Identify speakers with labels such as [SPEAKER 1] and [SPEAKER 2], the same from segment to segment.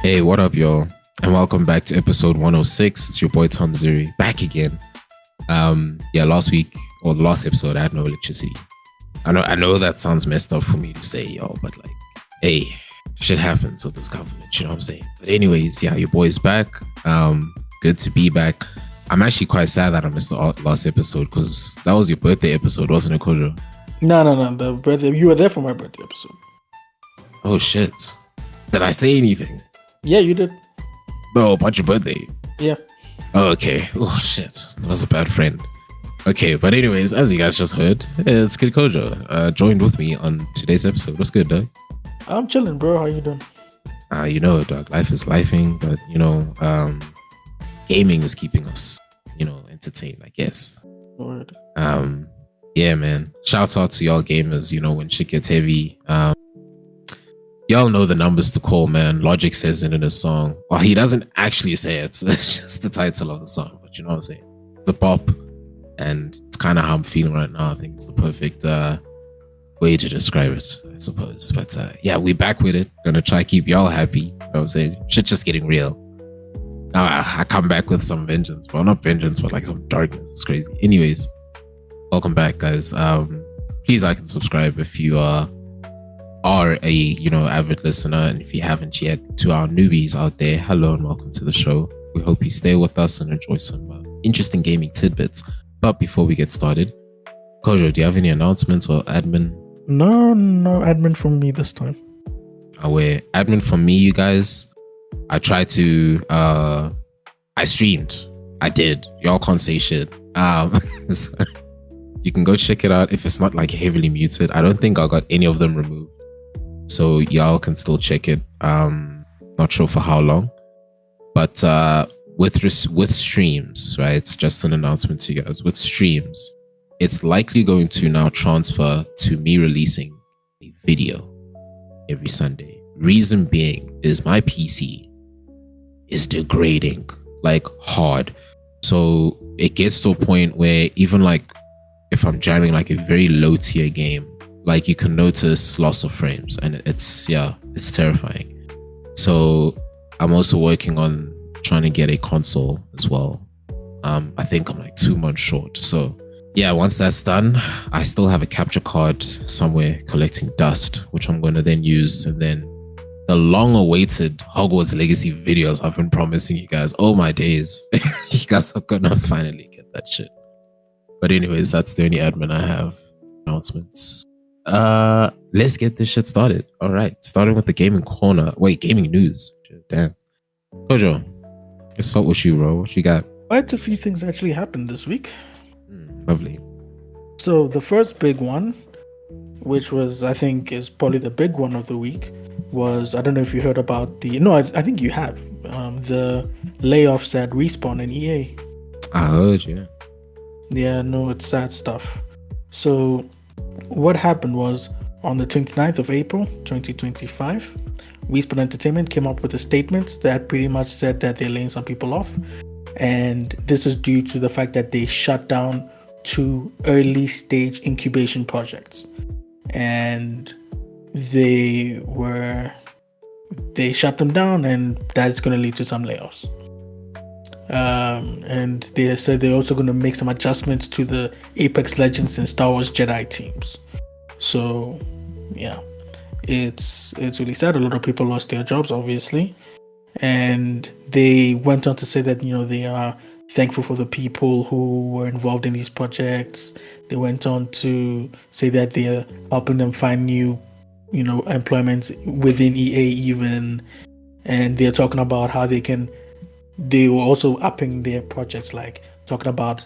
[SPEAKER 1] Hey, what up, y'all? And welcome back to episode 106. It's your boy Tom Zuri back again. Last week or the last episode, I had no electricity. I know that sounds messed up for me to say, yo, but like, hey, shit happens with this government, you know what I'm saying? But anyways, yeah, your boy's back. Good to be back. I'm actually quite sad that I missed the last episode because that was your birthday episode, wasn't it, Kojo?
[SPEAKER 2] No. The birthday, you were there for my birthday episode.
[SPEAKER 1] Oh shit! Did I say anything?
[SPEAKER 2] Yeah, you did.
[SPEAKER 1] No, about your birthday.
[SPEAKER 2] Yeah.
[SPEAKER 1] Oh, okay. Oh shit, I was a bad friend. Okay, but anyways, as you guys just heard, it's Kid Kojo joined with me on today's episode. What's good, dog?
[SPEAKER 2] I'm chilling, bro. How you doing?
[SPEAKER 1] You know, dog. Life is lifing, but you know, gaming is keeping us, you know, entertained, I guess.
[SPEAKER 2] Word.
[SPEAKER 1] Yeah, man. Shout out to y'all gamers. You know, when shit gets heavy, y'all know the numbers to call, man. Logic says it in a song. Well, he doesn't actually say it. It's just the title of the song, but you know what I'm saying? It's a pop, and it's kind of how I'm feeling right now. I think it's the perfect way to describe it, I suppose. But yeah, we back with it. Gonna try to keep y'all happy. You know what I'm saying? Shit just getting real. Now I come back with some vengeance. Well, not vengeance, but like some darkness. It's crazy. Anyways, welcome back, guys. Please like and subscribe if you are a avid listener, and if you haven't yet, to our newbies out there, hello and welcome to the show. We hope you stay with us and enjoy some interesting gaming tidbits. But before we get started, Kojo, do you have any announcements or admin?
[SPEAKER 2] No admin from me this time.
[SPEAKER 1] Where admin from me, you guys. I tried to I streamed. I did. Y'all can't say shit. So you can go check it out if it's not like heavily muted. I don't think I got any of them removed, so y'all can still check it. Not sure for how long, but with streams, right? It's just an announcement to you guys. With streams, it's likely going to now transfer to me releasing a video every Sunday. Reason being is my PC is degrading like hard. So it gets to a point where even like if I'm jamming like a very low tier game, like you can notice loss of frames, and it's terrifying. So I'm also working on trying to get a console as well. I think I'm like 2 months short. So yeah, once that's done, I still have a capture card somewhere collecting dust, which I'm going to then use. And then the long-awaited Hogwarts Legacy videos I've been promising you guys. Oh my days. You guys are going to finally get that shit. But anyways, that's the only admin I have. Announcements. Let's get this shit started. All right. Starting with the gaming corner. Wait, gaming news. Damn. Kojo, let's start with you, bro. What you got?
[SPEAKER 2] Quite a few things actually happened this week.
[SPEAKER 1] Lovely.
[SPEAKER 2] So the first big one, which was I think is probably the big one of the week, was I don't know if you heard about I think you have the layoffs at Respawn and EA.
[SPEAKER 1] I heard you.
[SPEAKER 2] Yeah, no, it's sad stuff. So what happened was on the 29th of April 2025, Respawn Entertainment came up with a statement that pretty much said that they're laying some people off, and this is due to the fact that they shut down 2 early stage incubation projects, and they shut them down, and that's going to lead to some layoffs. And they said they're also going to make some adjustments to the Apex Legends and Star Wars Jedi teams. So yeah, it's really sad. A lot of people lost their jobs, obviously, and they went on to say that they are thankful for the people who were involved in these projects. They went on to say that they're helping them find new employment within EA even, and they're talking about how they were also upping their projects, like talking about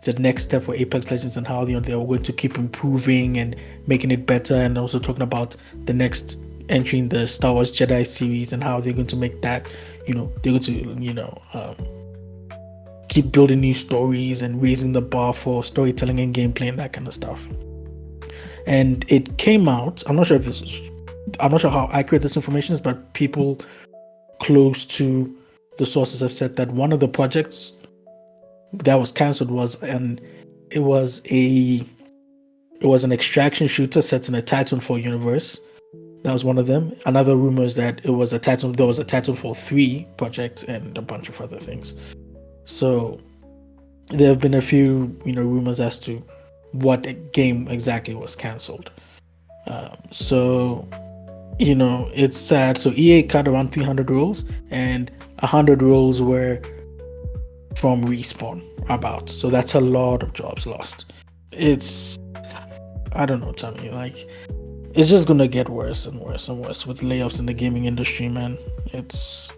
[SPEAKER 2] the next step for Apex Legends and how they're going to keep improving and making it better, and also talking about the next entry in the Star Wars Jedi series and how they're going to make that they're going to keep building new stories and raising the bar for storytelling and gameplay and that kind of stuff. And it came out, I'm not sure how accurate this information is, but people close to the sources have said that one of the projects that was cancelled was an extraction shooter set in a Titanfall universe, That was one of them. Another rumor is that there was a Titanfall 3 project and a bunch of other things. So there have been a few, rumors as to what game exactly was cancelled. So it's sad. So EA cut around 300 roles, and 100 roles were from Respawn. So that's a lot of jobs lost. I don't know, Tommy. Like, it's just gonna get worse and worse and worse with layoffs in the gaming industry, man. It's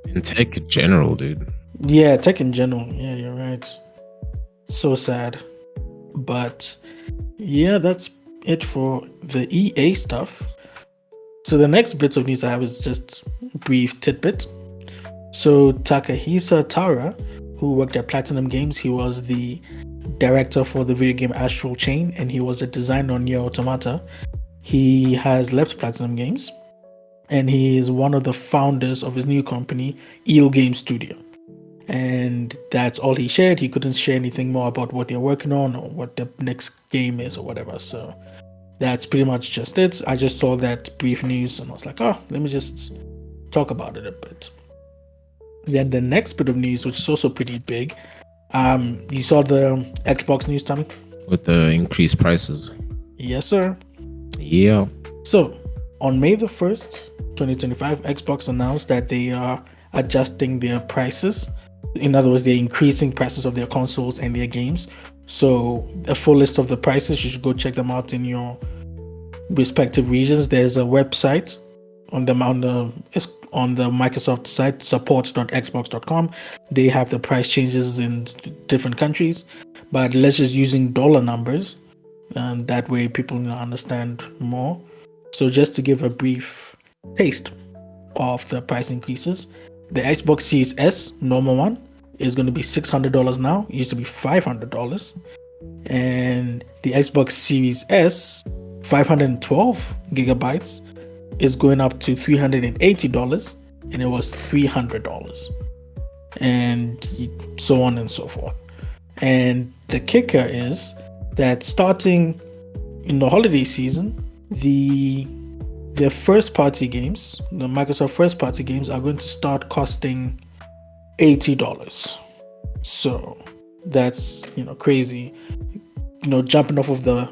[SPEAKER 1] in tech in general, dude.
[SPEAKER 2] Yeah, tech in general. Yeah, you're right. So sad. But yeah, that's it for the EA stuff. So the next bit of news I have is just a brief tidbit. So Takahisa Tara, who worked at Platinum Games, he was the director for the video game Astral Chain, and he was a designer on Nier Automata. He has left Platinum Games, and he is one of the founders of his new company, Eel Game Studio. And that's all he shared. He couldn't share anything more about what they're working on or what the next game is or whatever. So that's pretty much just it. I just saw that brief news and I was like, let me just talk about it a bit. Then the next bit of news, which is also pretty big, you saw the Xbox news, Tommy?
[SPEAKER 1] With the increased prices.
[SPEAKER 2] Yes, sir.
[SPEAKER 1] Yeah.
[SPEAKER 2] So on May the 1st, 2025, Xbox announced that they are adjusting their prices. In other words, they're increasing prices of their consoles and their games. So a full list of the prices, you should go check them out in your respective regions. There's a website on the Microsoft site, support.xbox.com. They have the price changes in different countries, but let's just using dollar numbers, and that way people understand more. So just to give a brief taste of the price increases, the Xbox Series S normal one is going to be $600 now. It used to be $500. And the Xbox Series S 512 gigabytes is going up to $380, and it was $300, and so on and so forth. And the kicker is that starting in the holiday season, the first party games, the Microsoft first party games, are going to start costing $80. So that's crazy. Jumping off of the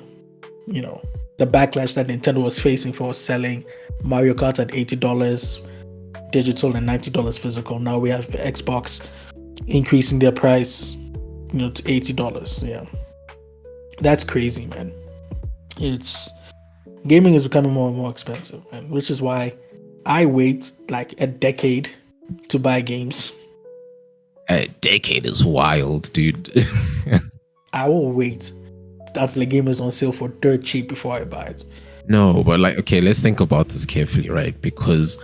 [SPEAKER 2] the backlash that Nintendo was facing for selling Mario Kart at $80 digital and $90 physical. Now we have Xbox increasing their price to $80. Yeah, that's crazy, man. Gaming is becoming more and more expensive, man, which is why I wait like a decade to buy games.
[SPEAKER 1] A decade is wild, dude.
[SPEAKER 2] I will wait until the game is on sale for dirt cheap before I buy it.
[SPEAKER 1] No, but okay, let's think about this carefully, right? Because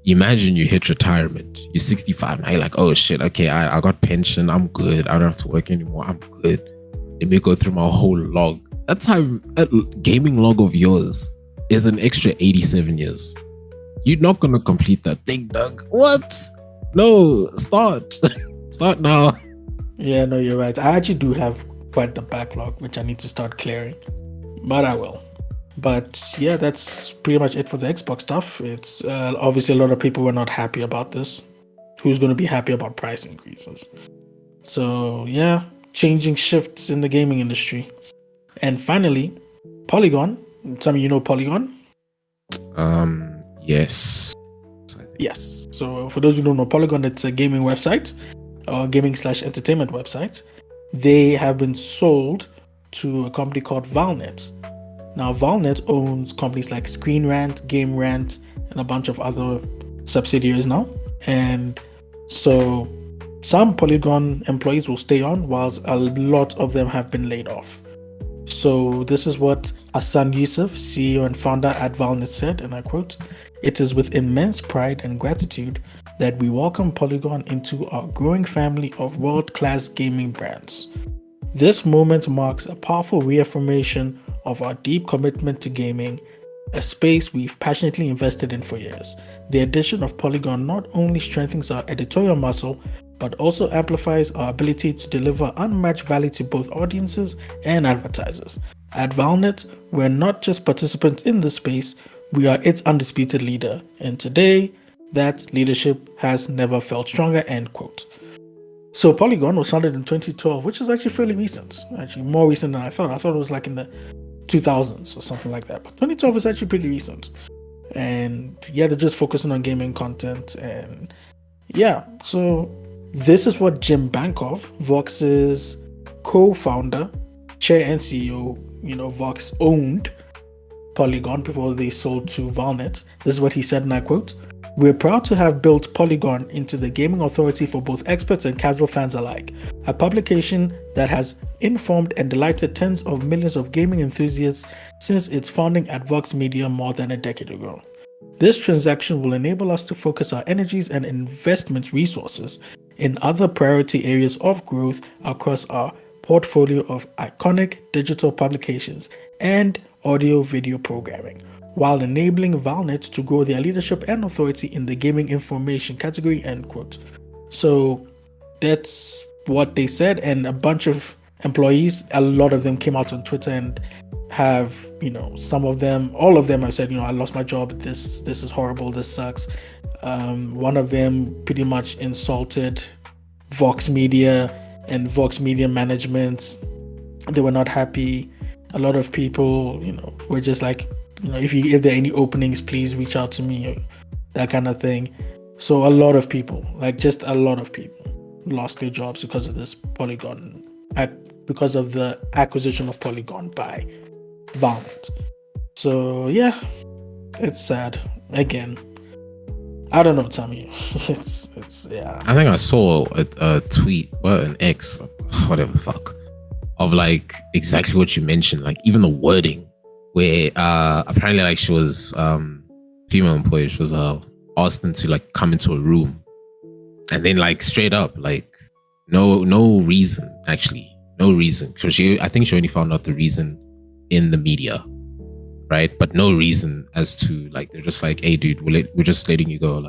[SPEAKER 1] imagine you hit retirement, you're 65 now, you're like, oh shit, okay, I got pension, I'm good, I don't have to work anymore, I'm good. Let me go through my whole log. That gaming log of yours is an extra 87 years. You're not gonna complete that thing, Doug. What? No, start now.
[SPEAKER 2] Yeah, no, you're right. I actually do have quite the backlog, which I need to start clearing, but I will. But yeah, that's pretty much it for the Xbox stuff. It's obviously a lot of people were not happy about this. Who's going to be happy about price increases? So yeah, changing shifts in the gaming industry. And finally, Polygon. Some of you know Polygon?
[SPEAKER 1] Yes.
[SPEAKER 2] Yes. So for those who don't know Polygon, it's a gaming website, or gaming/entertainment website. They have been sold to a company called Valnet. Now, Valnet owns companies like Screen Rant, Game Rant, and a bunch of other subsidiaries now. And so some Polygon employees will stay on, whilst a lot of them have been laid off. So this is what Hassan Youssef, CEO and founder at Valnet, said, and I quote, "It is with immense pride and gratitude that we welcome Polygon into our growing family of world-class gaming brands. This moment marks a powerful reaffirmation of our deep commitment to gaming, a space we've passionately invested in for years. The addition of Polygon not only strengthens our editorial muscle, but also amplifies our ability to deliver unmatched value to both audiences and advertisers. At Valnet, we're not just participants in the space, We are its undisputed leader, and today that leadership has never felt stronger, end quote. So Polygon was founded in 2012, which is actually fairly recent. Actually, more recent than I thought. I thought it was like in the 2000s or something like that. But 2012 is actually pretty recent. And yeah, they're just focusing on gaming content. And yeah, so this is what Jim Bankov, Vox's co-founder, chair and CEO, Vox owned Polygon before they sold to Valnet. This is what he said, and I quote, "We're proud to have built Polygon into the gaming authority for both experts and casual fans alike, a publication that has informed and delighted tens of millions of gaming enthusiasts since its founding at Vox Media more than a decade ago. This transaction will enable us to focus our energies and investment resources in other priority areas of growth across our portfolio of iconic digital publications and audio-video programming, while enabling Valnet to grow their leadership and authority in the gaming information category," end quote. So that's what they said, and a bunch of employees, a lot of them came out on Twitter and have, some of them, all of them have said, "I lost my job, this is horrible, this sucks." One of them pretty much insulted Vox Media and Vox Media management. They were not happy. A lot of people, were just like, if there are any openings, please reach out to me, that kind of thing. So a lot of people, just a lot of people lost their jobs because of this Polygon, because of the acquisition of Polygon by Valmet. So yeah, it's sad. Again, I don't know, Tommy. it's yeah.
[SPEAKER 1] I think I saw a tweet, an X, whatever the fuck, of exactly what you mentioned, even the wording, where apparently she was female employee. She was asked them to come into a room, and then straight up no reason, actually no reason, because I think she only found out the reason in the media, right? But no reason as to they're just hey dude, we're just letting you go,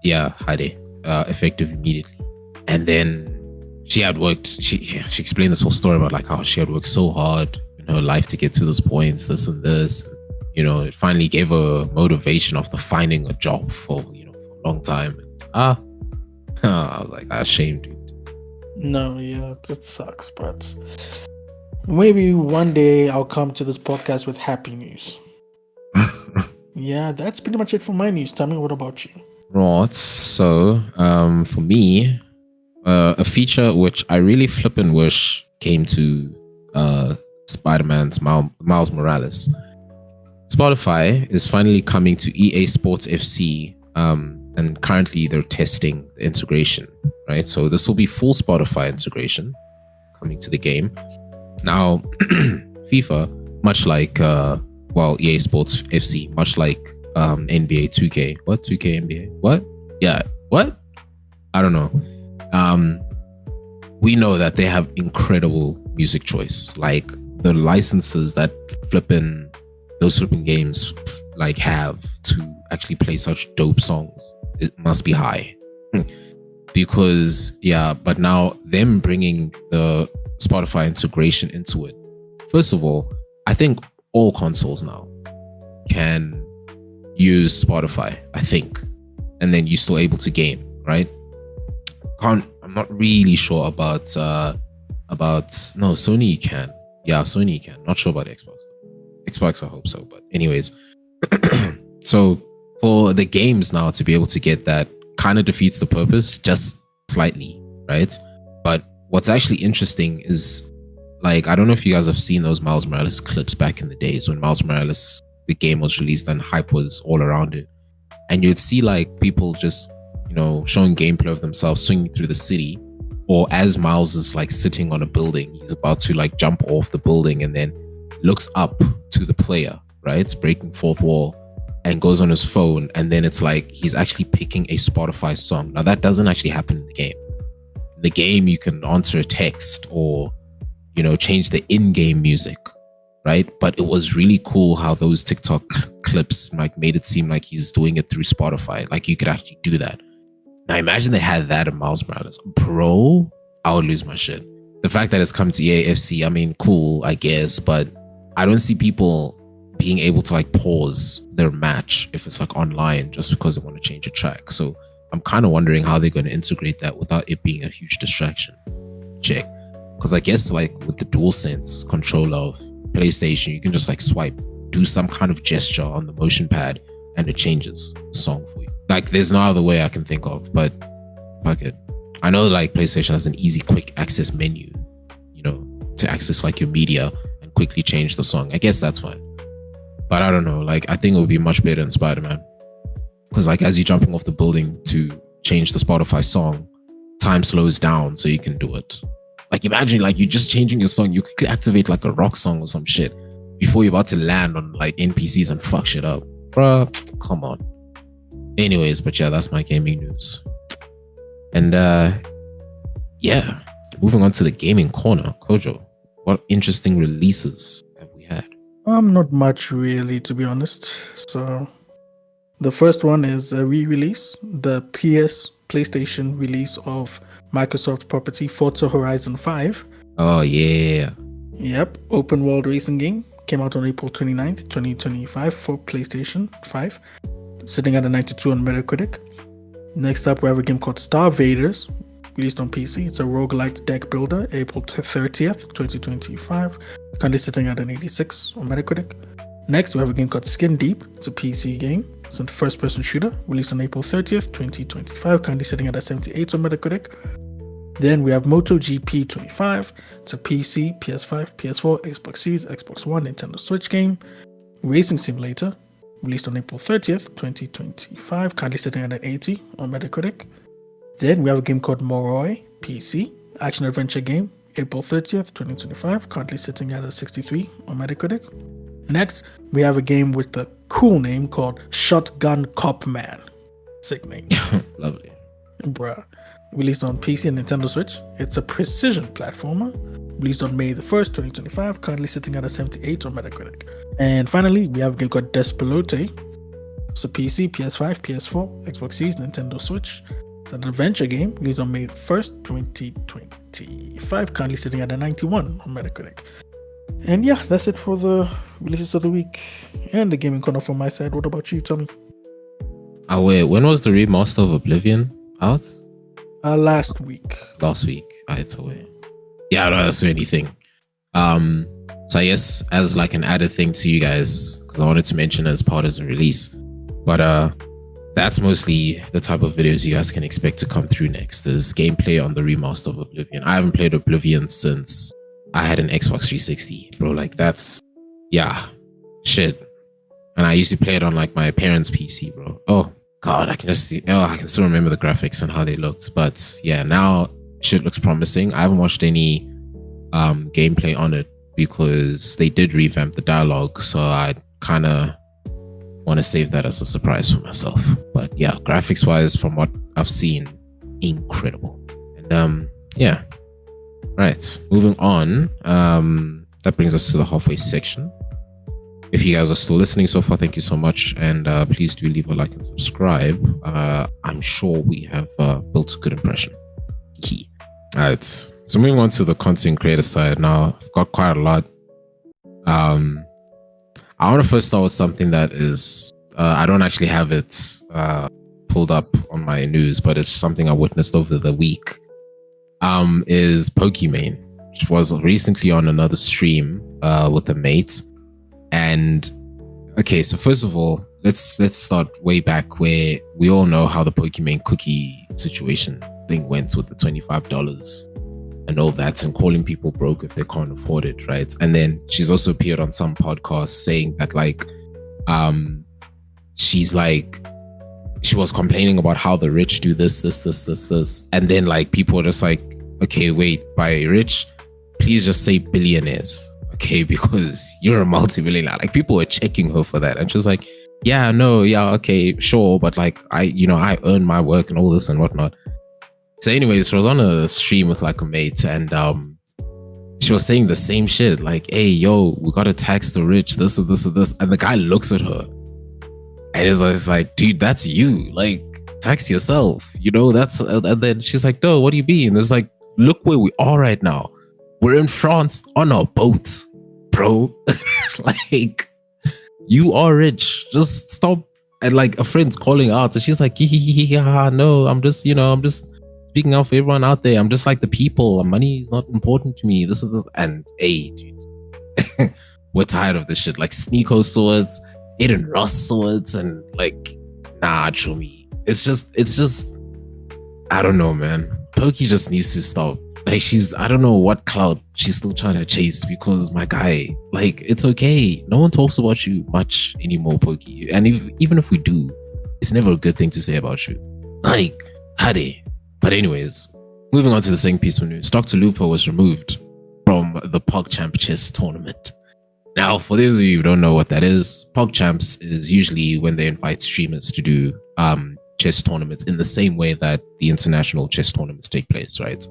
[SPEAKER 1] yeah, Hade, effective immediately. And then she had worked, she explained this whole story about how she had worked so hard in her life to get to this point, this and this. It finally gave her motivation after finding a job for for a long time. I was ashamed, dude.
[SPEAKER 2] No, yeah, it sucks, but maybe one day I'll come to this podcast with happy news. Yeah, that's pretty much it for my news. Tell me, what about you?
[SPEAKER 1] Right, so for me, a feature which I really flippin' wish came to Spider-Man's Miles Morales. Spotify is finally coming to EA Sports FC, and currently they're testing the integration, right? So this will be full Spotify integration coming to the game. Now, FIFA, much like EA Sports FC, much like NBA 2K. What? 2K NBA? What? Yeah. What? I don't know. We know that they have incredible music choice. The licenses that those flipping games have to actually play such dope songs, it must be high. Because but now them bringing the Spotify integration into it. First of all, I think all consoles now can use Spotify, I think, and then you're still able to game, right? I'm not really sure about no, Sony can. Yeah, Sony can. Not sure about Xbox, I hope so. But anyways, so for the games now to be able to get that kind of defeats the purpose just slightly, right? But what's actually interesting is I don't know if you guys have seen those Miles Morales clips back in the days when Miles Morales, the game, was released and hype was all around it. And you'd see people just, showing gameplay of themselves swinging through the city, or as Miles is sitting on a building, he's about to jump off the building and then looks up to the player, right? Breaking fourth wall, and goes on his phone. And then it's he's actually picking a Spotify song. Now that doesn't actually happen in the game. In the game, you can answer a text or, change the in-game music, right? But it was really cool how those TikTok clips made it seem like he's doing it through Spotify. You could actually do that. Now imagine they had that in Miles Morales. Bro, I would lose my shit. The fact that it's come to EA FC, I mean, cool, I guess, but I don't see people being able to like pause their match if it's like online just because they want to change a track. So I'm kind of wondering how they're going to integrate that without it being a huge distraction. Check. Because I guess like with the DualSense controller of PlayStation, you can just like swipe, do some kind of gesture on the motion pad, and it changes the song for you. Like there's no other way I can think of, but fuck it. I know like PlayStation has an easy quick access menu, you know, to access like your media and quickly change the song. I guess that's fine. But I don't know, like I think it would be much better in Spider-Man. Because like as you're jumping off the building to change the Spotify song, time slows down so you can do it. Like imagine like you're just changing your song, you quickly activate like a rock song or some shit before you're about to land on like NPCs and fuck shit up. Bruh, come on. Anyways, but yeah, that's my gaming news. And yeah, moving on to the gaming corner. Kojo, what interesting releases have we had?
[SPEAKER 2] Not much really, to be honest. So the first one is a re-release, the PlayStation release of Microsoft property Forza Horizon 5.
[SPEAKER 1] Oh yeah.
[SPEAKER 2] Yep, open world racing game. Came out on April 29th, 2025 for PlayStation 5. Sitting at a 92 on Metacritic. Next up, we have a game called Star Vaders, released on PC. It's a roguelike deck builder, April 30th, 2025. Currently sitting at an 86 on Metacritic. Next, we have a game called Skin Deep. It's a PC game. It's a first-person shooter, released on April 30th, 2025. Currently sitting at a 78 on Metacritic. Then we have MotoGP 25. It's a PC, PS5, PS4, Xbox Series, Xbox One, Nintendo Switch game. Racing simulator, released on April 30th, 2025. Currently sitting at an 80 on Metacritic. Then we have a game called Moroi, PC, action-adventure game, April 30th, 2025. Currently sitting at a 63 on Metacritic. Next, we have a game with the cool name called Shotgun Cop Man. Sick name.
[SPEAKER 1] Lovely.
[SPEAKER 2] Bruh. Released on PC and Nintendo Switch. It's a precision platformer. Released on May the 1st, 2025. Currently sitting at a 78 on Metacritic. And finally, we have a game called Despelote. It's a PC, PS5, PS4, Xbox Series, Nintendo Switch. It's an adventure game. Released on May 1st, 2025. Currently sitting at a 91 on Metacritic. And yeah, that's it for the releases of the week and the gaming corner from my side. What about you, Tommy?
[SPEAKER 1] Oh wait, when was the remaster of Oblivion out?
[SPEAKER 2] Last week.
[SPEAKER 1] Last week. It's away. Yeah, I don't know anything. So I guess as like an added thing to you guys, because I wanted to mention as part of the release, but that's mostly the type of videos you guys can expect to come through next. Is gameplay on the remaster of Oblivion. I haven't played Oblivion since I had an Xbox 360, bro. Like that's, yeah, shit. And I used to play it on like my parents' PC, bro. Oh God, I can just see, I can still remember the graphics and how they looked. But yeah, now shit looks promising. I haven't watched any gameplay on it because they did revamp the dialogue. So I kind of want to save that as a surprise for myself. But yeah, graphics wise, from what I've seen, incredible. And yeah. Right, moving on. That brings us to the halfway section. If you guys are still listening so far, thank you so much. And please do leave a like and subscribe. I'm sure we have built a good impression. Key. All right, so moving on to the content creator side now. I've got quite a lot. I want to first start with something that is, I don't actually have it pulled up on my news, but it's something I witnessed over the week. Is Pokimane, which was recently on another stream with a mate. And okay, so first of all, let's start way back where we all know how the Pokimane cookie situation thing went with the $25 and all that, and calling people broke if they can't afford it, right? And then she's also appeared on some podcasts saying that like she's like, she was complaining about how the rich do this, and then like people are just like, okay, wait, by rich, please just say billionaires, okay, because you're a multi-millionaire. Like people were checking her for that, and she's like, yeah, no, yeah, okay, sure, but like I earn my work and all this and whatnot. So anyways, she was on a stream with like a mate, and she was saying the same shit, like, hey, yo, we gotta tax the rich, this and the guy looks at her and it's like, dude, that's you, like, tax yourself, that's, and then she's like, no, what do you mean? It's like, look where we are right now. We're in France on a boat, bro. Like, You are rich. Just stop. And like a friend's calling out, and she's like, no, I'm just, I'm just speaking out for everyone out there. I'm just like the people. Money is not important to me. This is this. And hey, dude, we're tired of this shit. Like Sneeko swords, Aiden Ross swords, and like, nah, Chumi. It's just, I don't know, man. Pokey just needs to stop. Like I don't know what cloud she's still trying to chase, because my guy, like, it's okay. No one talks about you much anymore, Pokey. And even if we do, it's never a good thing to say about you. Like, Hade. But anyways, moving on to the second piece of news. Dr. Lupo was removed from the PogChamp chess tournament. Now, for those of you who don't know what that is, PogChamps is usually when they invite streamers to do chess tournaments in the same way that the international chess tournaments take place, right?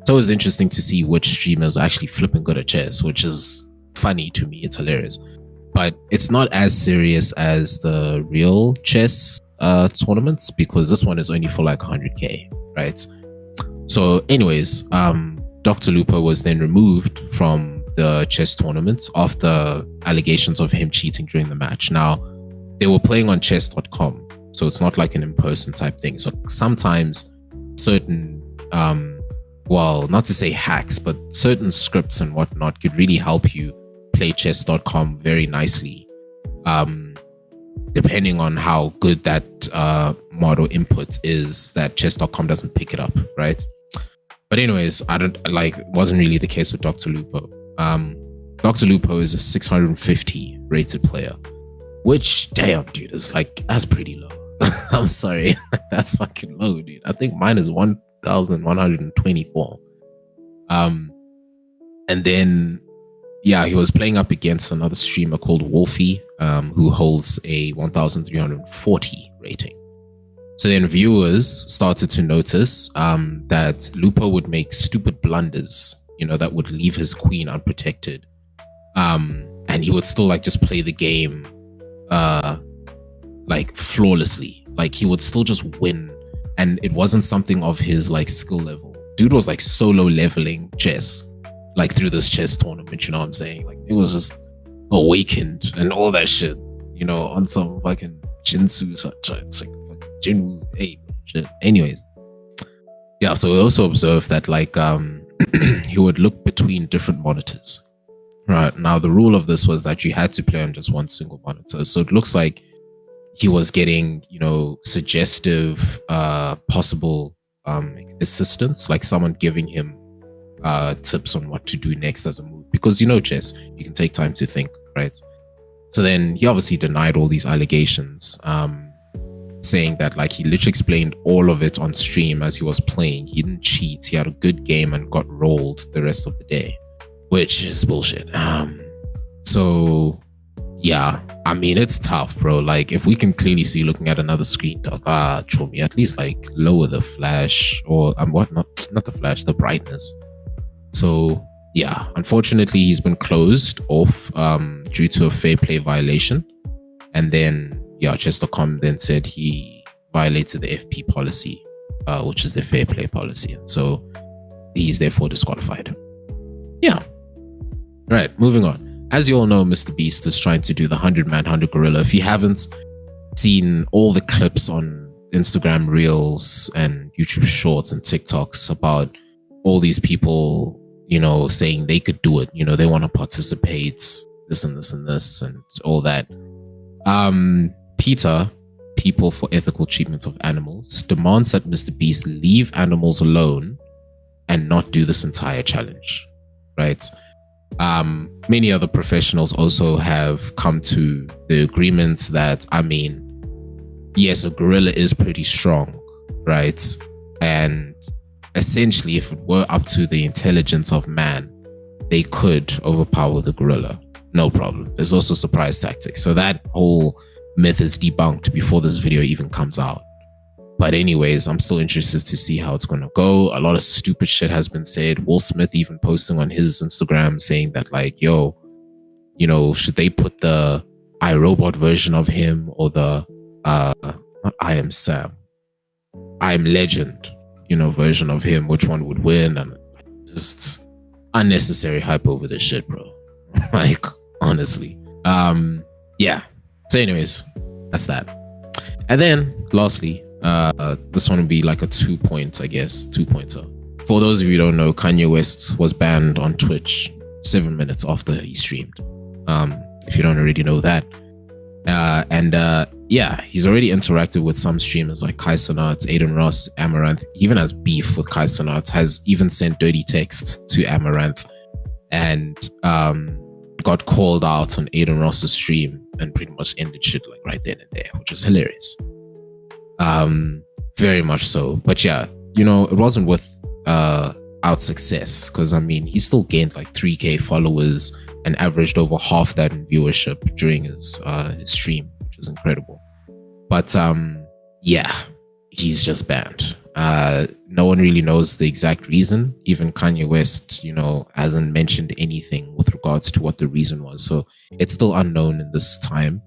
[SPEAKER 1] So it's interesting to see which streamers are actually flipping good at chess, which is funny to me. It's hilarious. But it's not as serious as the real chess tournaments, because this one is only for like 100k, right? So anyways, Dr. Lupo was then removed from the chess tournament after allegations of him cheating during the match. Now, they were playing on chess.com, so it's not like an in-person type thing. So sometimes certain well, not to say hacks, but certain scripts and whatnot could really help you play chess.com very nicely, depending on how good that model input is that chess.com doesn't pick it up, right? But anyways, wasn't really the case with Dr. Lupo. Dr. Lupo is a 650 rated player, which, damn, dude, that's pretty low. I'm sorry, that's fucking low, dude. I think mine is 1,124. And then he was playing up against another streamer called Wolfie, who holds a 1,340 rating. So then viewers started to notice that Lupo would make stupid blunders, that would leave his queen unprotected, and he would still just play the game flawlessly. Like, he would still just win, and it wasn't something of his skill level. Dude was solo leveling chess through this chess tournament, you know what I'm saying? It was just awakened and all that shit, on some fucking Jinsu Jinwoo 8 shit. Anyways, so we also observed that he would look between different monitors. Right now, the rule of this was that you had to play on just one single monitor. So it looks like he was getting, suggestive, possible assistance, like someone giving him tips on what to do next as a move, because chess, you can take time to think, right? So then he obviously denied all these allegations, saying that he literally explained all of it on stream as he was playing. He didn't cheat. He had a good game and got rolled the rest of the day, which is bullshit. So yeah, I mean, it's tough, bro. If we can clearly see looking at another screen, Chomi, at least lower the flash, or not the flash, the brightness. So yeah, unfortunately, he's been closed off due to a fair play violation. And then chess.com then said he violated the FP policy, which is the fair play policy, and so he's therefore disqualified. Yeah. Right, moving on. As you all know, Mr. Beast is trying to do the 100-man 100 gorilla. If you haven't seen all the clips on Instagram Reels and YouTube Shorts and TikToks about all these people, saying they could do it, they want to participate, this and this and this and all that. PETA, People for Ethical Treatment of Animals, demands that Mr. Beast leave animals alone and not do this entire challenge, right? Many other professionals also have come to the agreement that, yes, a gorilla is pretty strong, right? And essentially, if it were up to the intelligence of man, they could overpower the gorilla, no problem. There's also surprise tactics, so that whole myth is debunked before this video even comes out. But anyways, I'm still interested to see how it's going to go. A lot of stupid shit has been said. Will Smith even posting on his Instagram saying that should they put the iRobot version of him or the not I Am Sam, I Am Legend, version of him, which one would win? And just unnecessary hype over this shit, bro. Honestly. Yeah. So, anyways, that's that. And then, lastly, this one would be like a 2-point, I guess, 2-pointer. For those of you who don't know, Kanye West was banned on Twitch 7 minutes after he streamed. If you don't already know that. Yeah, he's already interacted with some streamers like Kaisanat, Aiden Ross, Amaranth. He even has beef with Kaisanat, has even sent dirty text to Amaranth, and got called out on Aiden Ross's stream and pretty much ended shit like right then and there, which was hilarious. Very much so. But yeah, you know, it wasn't without success, because I mean, he still gained like 3K followers and averaged over half that in viewership during his stream, which is incredible. But yeah, he's just banned. No one really knows the exact reason. Even Kanye West, you know, hasn't mentioned anything with regards to what the reason was. So it's still unknown in this time.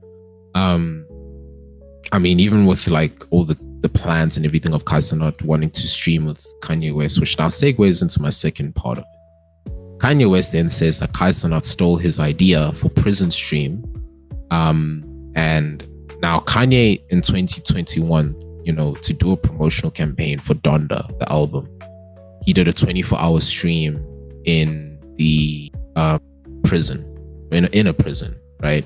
[SPEAKER 1] I mean, even with like all the plans and everything of Kaisanat wanting to stream with Kanye West, which now segues into my second part of it. Kanye West then says that Kaisanat stole his idea for Prison Stream. And now Kanye in 2021, you know, to do a promotional campaign for Donda, the album, he did a 24-hour stream in the prison, in a prison, right?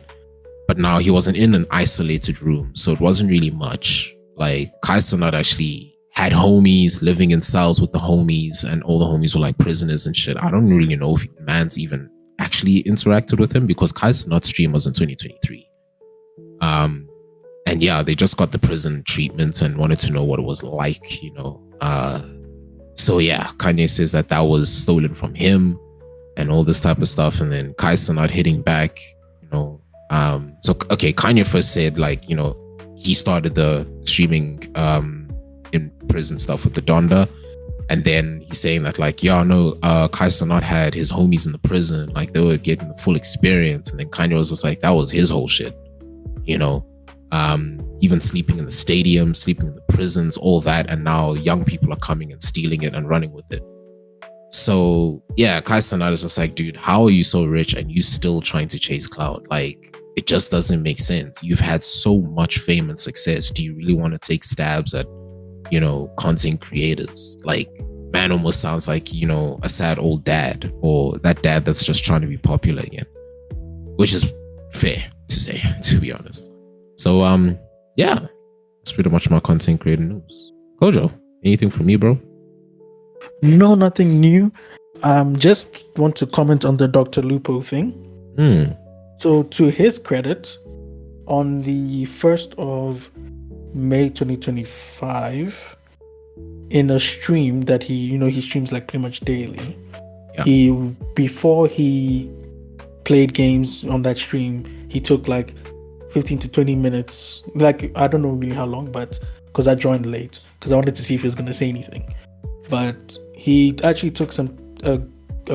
[SPEAKER 1] But now he wasn't in an isolated room, so it wasn't really much. Like, Kaisanat actually had homies living in cells with the homies, and all the homies were like prisoners and shit. I don't really know if Mans even actually interacted with him, because Kaisanat's stream was in 2023. And yeah, they just got the prison treatment and wanted to know what it was like, you know. So yeah, Kanye says that was stolen from him and all this type of stuff. And then Kaisanat hitting back, you know. So okay, Kanye first said, like, you know, he started the streaming in prison stuff with the Donda, and then he's saying that, like, yeah, no, Kaisanat had his homies in the prison, like they were getting the full experience. And then Kanye was just like, that was his whole shit, you know. Even sleeping in the stadium, sleeping in the prisons, all that, and now young people are coming and stealing it and running with it. So yeah, Kaisanat is just like, dude, how are you so rich and you still trying to chase clout? Like, it just doesn't make sense. You've had so much fame and success. Do you really want to take stabs at, you know, content creators? Like, man almost sounds like, you know, a sad old dad, or that dad that's just trying to be popular again, which is fair to say, to be honest. So yeah, that's pretty much my content creator news. Kojo, anything from me, bro?
[SPEAKER 2] No, nothing new. Just want to comment on the Dr. Lupo thing. So to his credit, on the 1st of May 2025, in a stream that he streams like pretty much daily, before he played games on that stream, he took like 15 to 20 minutes, like, I don't know really how long, but because I joined late, because I wanted to see if he was going to say anything. But he actually took a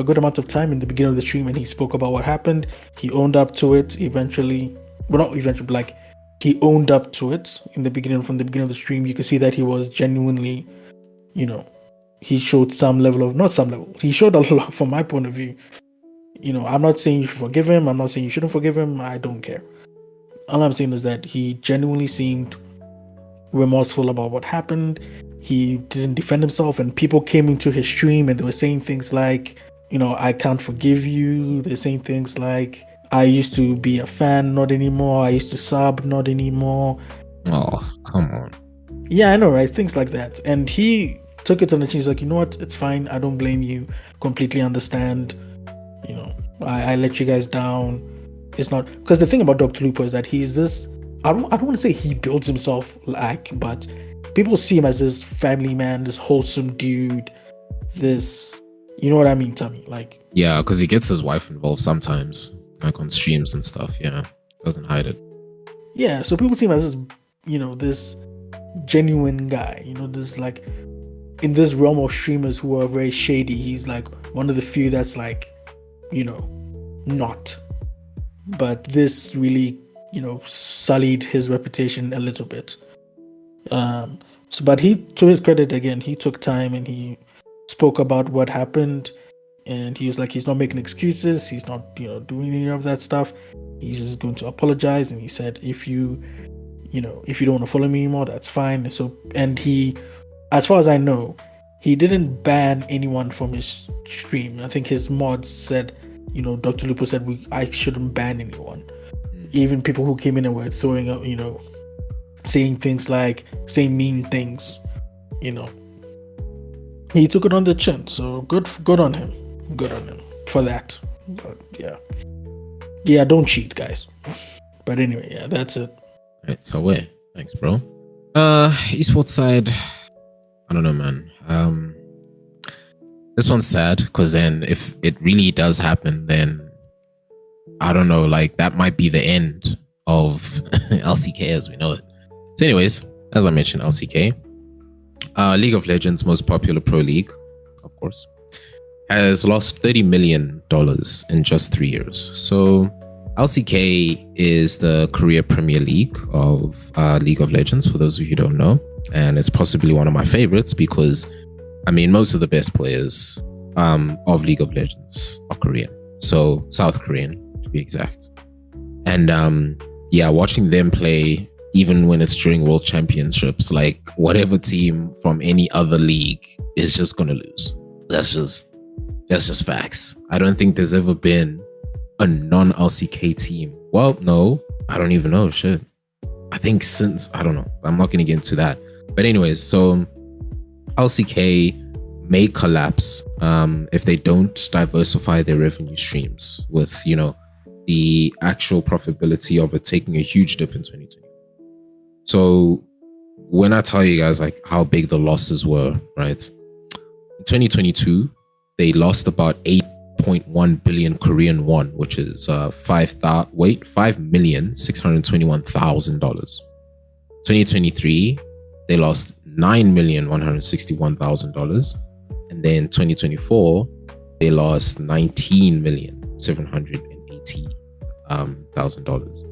[SPEAKER 2] good amount of time in the beginning of the stream, and he spoke about what happened. He owned up to it eventually. Well, not eventually, but like, he owned up to it from the beginning of the stream. You could see that he was genuinely, you know, he showed he showed a lot from my point of view. You know, I'm not saying you should forgive him. I'm not saying you shouldn't forgive him. I don't care. All I'm saying is that he genuinely seemed remorseful about what happened. He didn't defend himself, and people came into his stream and they were saying things like, you know, I can't forgive you. They're saying things like, I used to be a fan, not anymore. I used to sub, not anymore.
[SPEAKER 1] Oh, come on.
[SPEAKER 2] Yeah, I know, right? Things like that. And he took it on the chin. He's like, you know what? It's fine. I don't blame you. Completely understand. You know, I let you guys down. It's not, because the thing about Dr. Lupo is that he's this, I don't want to say he builds himself like, but people see him as this family man, this wholesome dude, this, you know what I mean, Tommy? Like,
[SPEAKER 1] yeah, because he gets his wife involved sometimes, like on streams and stuff. Yeah, doesn't hide it.
[SPEAKER 2] Yeah, so people see him as this, you know, this genuine guy, you know, this, like, in this realm of streamers who are very shady, he's like one of the few that's like, you know, not. But this really, you know, sullied his reputation a little bit. But he, to his credit again, he took time and he spoke about what happened, and he was like, he's not making excuses, he's not, you know, doing any of that stuff. he's just going to apologize. And he said, if you don't want to follow me anymore, that's fine. So, and he, as far as I know, he didn't ban anyone from his stream. I think his mods said, Dr. Lupo said I shouldn't ban anyone. Even people who came in and were throwing up, saying things like, saying mean things, he took it on the chin. So good on him. Good on him for that. But yeah, don't cheat, guys. But anyway, yeah, that's it.
[SPEAKER 1] Right, so where? Thanks, bro. Esports side, I don't know, man. This one's sad because then if it really does happen, then I don't know, like that might be the end of LCK as we know it. So anyways, as I mentioned, LCK, League of Legends, most popular pro league, of course, has lost $30 million in just 3 years. So LCK is the Korea Premier League of League of Legends, for those of you who don't know. And it's possibly one of my favorites because, I mean, most of the best players of League of Legends are Korean. So South Korean, to be exact. And watching them play, even when it's during World Championships, like whatever team from any other league is just going to lose. That's just facts. I don't think there's ever been a non-LCK team. Well, no, I don't even know. Shit. I think since, I don't know. I'm not going to get into that. But anyways, so LCK may collapse if they don't diversify their revenue streams with, the actual profitability of it taking a huge dip in 2020. So when I tell you guys like how big the losses were, right? In 2022, they lost about 8.1 billion Korean won, which is $5,621,000. 2023, they lost $9,161,000, and then 2024, they lost $19,780,000,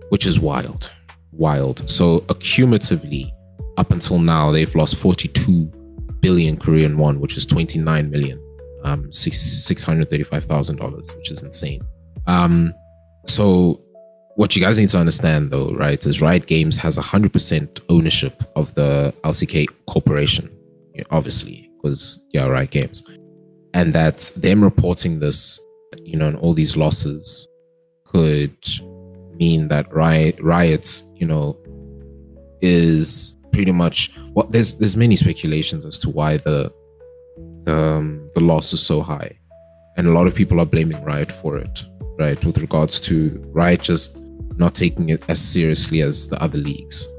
[SPEAKER 1] which is wild. So cumulatively, up until now, they've lost 42 billion Korean won, which is $29,635,000, which is insane. So what you guys need to understand though, right, is Riot Games has 100% ownership of the LCK corporation, obviously, because Riot Games, and that them reporting this, and all these losses could mean that Riot, is pretty much there's many speculations as to why the loss is so high, and a lot of people are blaming Riot for it, right, with regards to Riot just not taking it as seriously as the other leagues,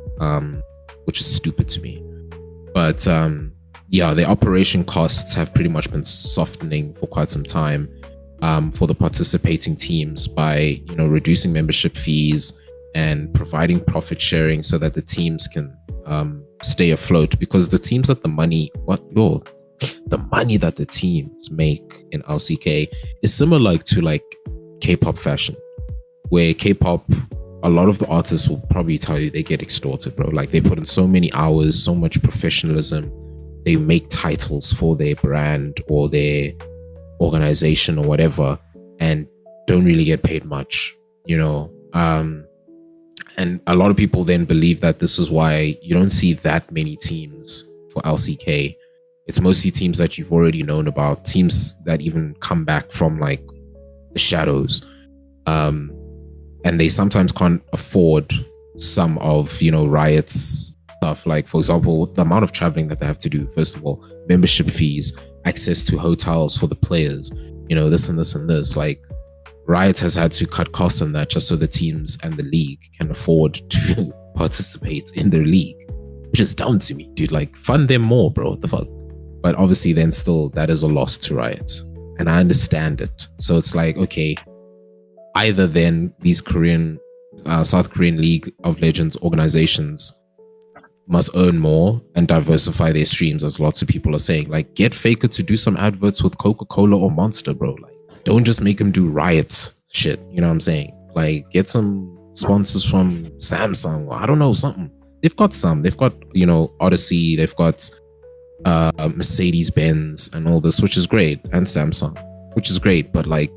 [SPEAKER 1] which is stupid to me. But the operation costs have pretty much been softening for quite some time for the participating teams by reducing membership fees and providing profit sharing so that the teams can stay afloat, because the teams that the money that the teams make in LCK is similar to K-pop fashion, where K-pop, a lot of the artists will probably tell you they get extorted, bro. Like they put in so many hours, so much professionalism. They make titles for their brand or their organization or whatever, and don't really get paid much, and a lot of people then believe that this is why you don't see that many teams for LCK. It's mostly teams that you've already known about, teams that even come back from like the shadows, and they sometimes can't afford some of Riot's stuff. Like, for example, the amount of traveling that they have to do. First of all, membership fees, access to hotels for the players, this and this and this. Like, Riot has had to cut costs on that just so the teams and the league can afford to participate in their league, which is dumb to me, dude. Like, fund them more, bro. What the fuck? But obviously, then still, that is a loss to Riot, and I understand it. So it's like, okay, either then these South Korean League of Legends organizations must earn more and diversify their streams, as lots of people are saying. Like, get Faker to do some adverts with Coca-Cola or Monster, bro. Like, don't just make him do Riot shit. You know what I'm saying? Like, get some sponsors from Samsung, or I don't know, something. They've got Odyssey, they've got Mercedes-Benz and all this, which is great, and Samsung, which is great, but like,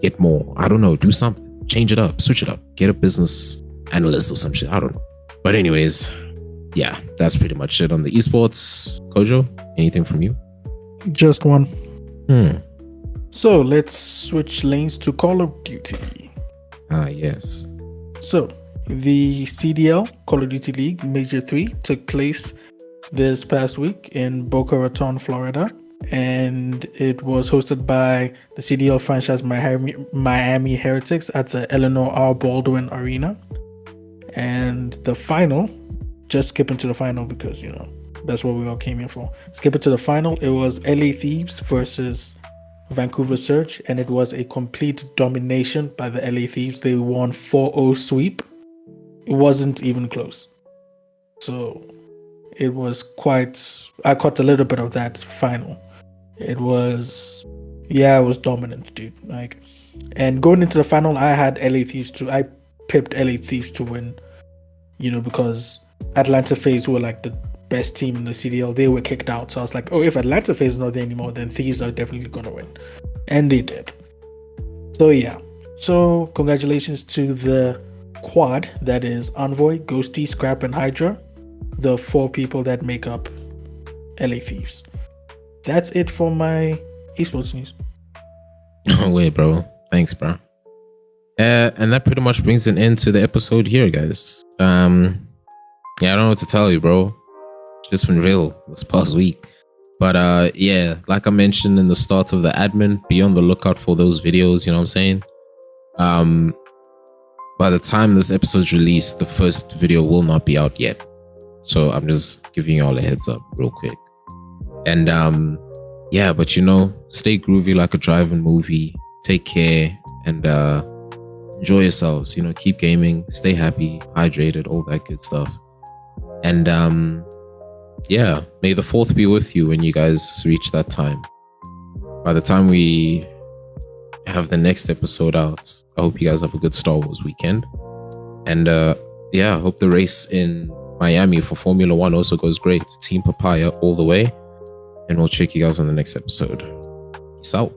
[SPEAKER 1] get more. I don't know, do something. change it up, switch it up, get a business analyst or some shit. I don't know. But anyways, yeah, that's pretty much it on the esports. Kojo, anything from you?
[SPEAKER 2] Just one. So let's switch lanes to Call of Duty.
[SPEAKER 1] Yes.
[SPEAKER 2] So the CDL, Call of Duty League Major 3, took place this past week in Boca Raton, Florida. And it was hosted by the CDL franchise Miami Heretics at the Eleanor R. Baldwin Arena. And the final, just skipping to the final because, you know, that's what we all came in for. Skipping to the final, it was LA Thieves versus Vancouver Surge, and it was a complete domination by the LA Thieves. They won 4-0 sweep. It wasn't even close. So it was I caught a little bit of that final. It was dominant, dude. Like, and going into the final, I had LA Thieves I pipped LA Thieves to win, you know, because Atlanta FaZe were like the best team in the CDL. They were kicked out. So I was like, oh, if Atlanta FaZe is not there anymore, then Thieves are definitely going to win. And they did. So yeah. So congratulations to the quad, that is Envoy, Ghosty, Scrap, and Hydra, the 4 people that make up LA Thieves. That's it for my esports news.
[SPEAKER 1] Oh, wait, bro. Thanks, bro. And that pretty much brings an end to the episode here, guys. Yeah, I don't know what to tell you, bro. Just been real this past week. But yeah, like I mentioned in the start of the admin, be on the lookout for those videos, you know what I'm saying? By the time this episode's released, the first video will not be out yet. So I'm just giving you all a heads up real quick. And yeah, but you know, stay groovy like a driving movie. Take care and enjoy yourselves. You know, keep gaming, stay happy, hydrated, all that good stuff. And yeah, may the 4th be with you when you guys reach that time. By the time we have the next episode out, I hope you guys have a good Star Wars weekend. And yeah, I hope the race in Miami for Formula 1 also goes great. Team Papaya all the way. And we'll check you guys on the next episode. Peace out.